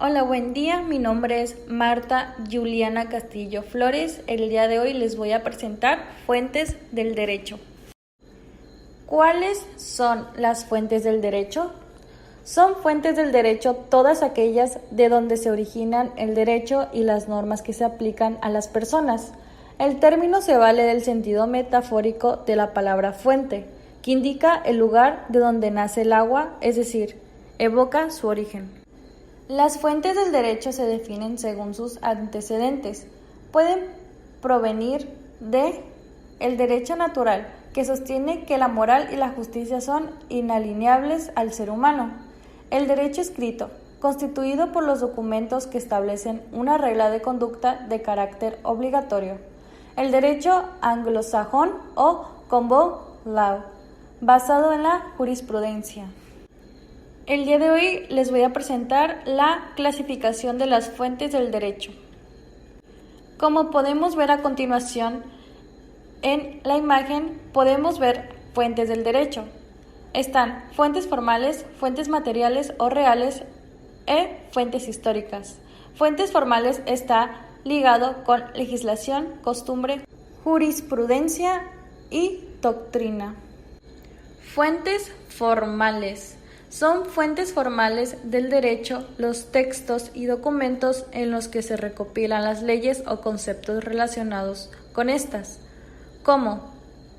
Hola, buen día. Mi nombre es Marta Juliana Castillo Flores. El día de hoy les voy a presentar fuentes del derecho. ¿Cuáles son las fuentes del derecho? Son fuentes del derecho todas aquellas de donde se originan el derecho y las normas que se aplican a las personas. El término se vale del sentido metafórico de la palabra fuente, que indica el lugar de donde nace el agua, es decir, evoca su origen. Las fuentes del derecho se definen según sus antecedentes. Pueden provenir de el derecho natural, que sostiene que la moral y la justicia son inalienables al ser humano. El derecho escrito, constituido por los documentos que establecen una regla de conducta de carácter obligatorio. El derecho anglosajón o common law, basado en la jurisprudencia. El día de hoy les voy a presentar la clasificación de las fuentes del derecho. Como podemos ver a continuación, en la imagen podemos ver fuentes del derecho. Están fuentes formales, fuentes materiales o reales e fuentes históricas. Fuentes formales está ligado con legislación, costumbre, jurisprudencia y doctrina. Fuentes formales. Son fuentes formales del derecho los textos y documentos en los que se recopilan las leyes o conceptos relacionados con estas, como,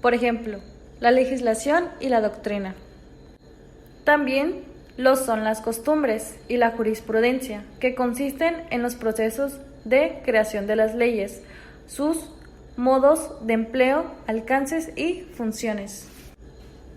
por ejemplo, la legislación y la doctrina. También lo son las costumbres y la jurisprudencia, que consisten en los procesos de creación de las leyes, sus modos de empleo, alcances y funciones.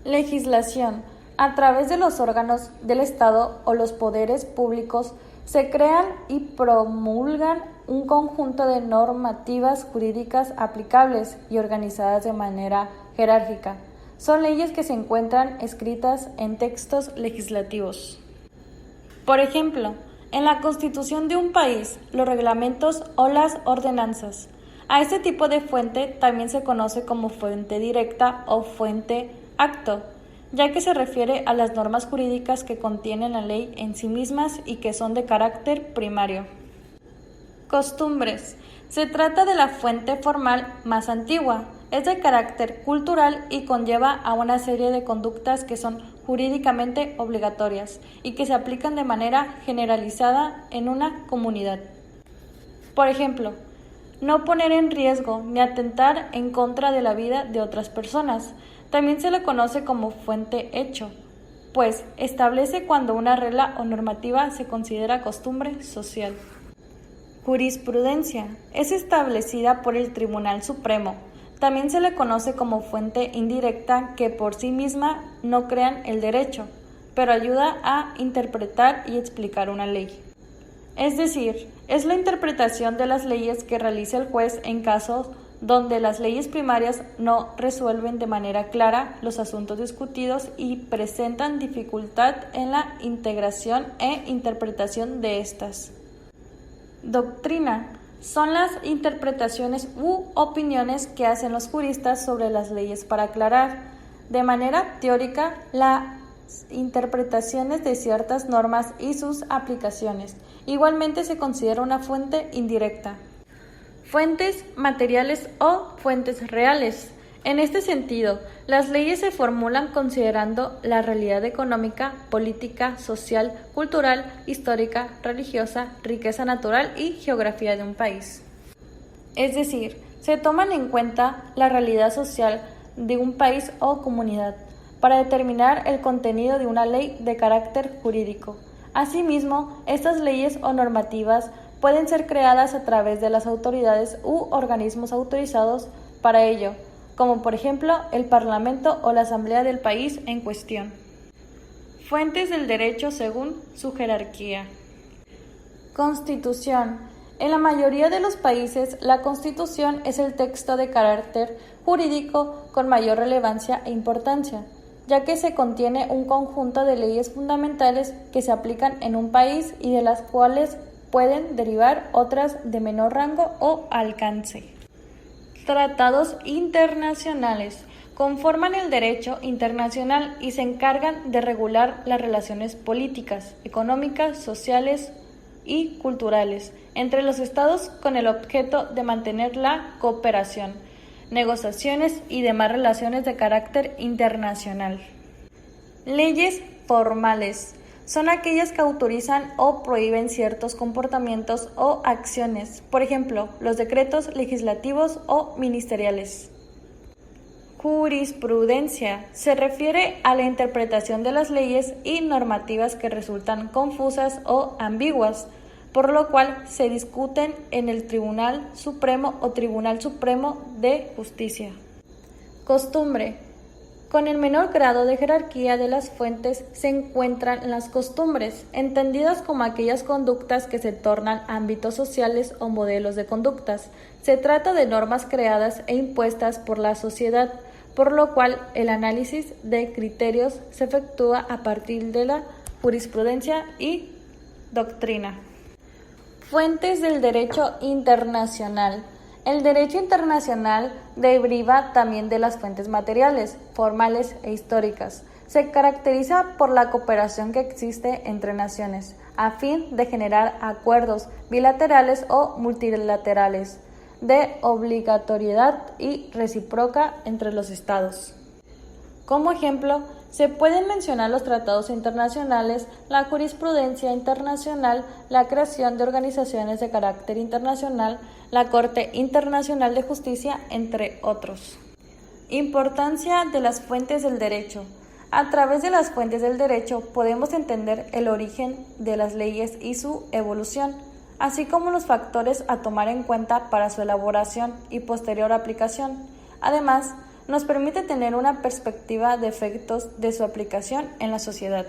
Legislación. A través de los órganos del Estado o los poderes públicos se crean y promulgan un conjunto de normativas jurídicas aplicables y organizadas de manera jerárquica. Son leyes que se encuentran escritas en textos legislativos. Por ejemplo, en la Constitución de un país, los reglamentos o las ordenanzas. A este tipo de fuente también se conoce como fuente directa o fuente acto, ya que se refiere a las normas jurídicas que contienen la ley en sí mismas y que son de carácter primario. Costumbres. Se trata de la fuente formal más antigua, es de carácter cultural y conlleva a una serie de conductas que son jurídicamente obligatorias y que se aplican de manera generalizada en una comunidad. Por ejemplo, no poner en riesgo ni atentar en contra de la vida de otras personas. También se le conoce como fuente hecho, pues establece cuando una regla o normativa se considera costumbre social. Jurisprudencia. Es establecida por el Tribunal Supremo. También se le conoce como fuente indirecta que por sí misma no crean el derecho, pero ayuda a interpretar y explicar una ley. Es decir, es la interpretación de las leyes que realiza el juez en casos donde las leyes primarias no resuelven de manera clara los asuntos discutidos y presentan dificultad en la integración e interpretación de estas. Doctrina. Son las interpretaciones u opiniones que hacen los juristas sobre las leyes para aclarar, de manera teórica, las interpretaciones de ciertas normas y sus aplicaciones. Igualmente se considera una fuente indirecta. Fuentes materiales o fuentes reales. En este sentido, las leyes se formulan considerando la realidad económica, política, social, cultural, histórica, religiosa, riqueza natural y geografía de un país. Es decir, se toman en cuenta la realidad social de un país o comunidad para determinar el contenido de una ley de carácter jurídico. Asimismo, estas leyes o normativas pueden ser creadas a través de las autoridades u organismos autorizados para ello, como por ejemplo el Parlamento o la Asamblea del país en cuestión. Fuentes del derecho según su jerarquía. Constitución. En la mayoría de los países, la Constitución es el texto de carácter jurídico con mayor relevancia e importancia, ya que se contiene un conjunto de leyes fundamentales que se aplican en un país y de las cuales pueden derivar otras de menor rango o alcance. Tratados internacionales. Conforman el derecho internacional y se encargan de regular las relaciones políticas, económicas, sociales, y culturales entre los estados con el objeto de mantener la cooperación, negociaciones y demás relaciones de carácter internacional. Leyes formales son aquellas que autorizan o prohíben ciertos comportamientos o acciones, por ejemplo, los decretos legislativos o ministeriales. Jurisprudencia se refiere a la interpretación de las leyes y normativas que resultan confusas o ambiguas, por lo cual se discuten en el Tribunal Supremo o Tribunal Supremo de Justicia. Costumbre. Con el menor grado de jerarquía de las fuentes se encuentran las costumbres, entendidas como aquellas conductas que se tornan ámbitos sociales o modelos de conductas. Se trata de normas creadas e impuestas por la sociedad, por lo cual el análisis de criterios se efectúa a partir de la jurisprudencia y doctrina. Fuentes del derecho internacional. El derecho internacional deriva también de las fuentes materiales, formales e históricas. Se caracteriza por la cooperación que existe entre naciones, a fin de generar acuerdos bilaterales o multilaterales, de obligatoriedad y recíproca entre los estados. Como ejemplo, se pueden mencionar los tratados internacionales, la jurisprudencia internacional, la creación de organizaciones de carácter internacional, la Corte Internacional de Justicia, entre otros. Importancia de las fuentes del derecho. A través de las fuentes del derecho podemos entender el origen de las leyes y su evolución, así como los factores a tomar en cuenta para su elaboración y posterior aplicación. Además, nos permite tener una perspectiva de efectos de su aplicación en la sociedad.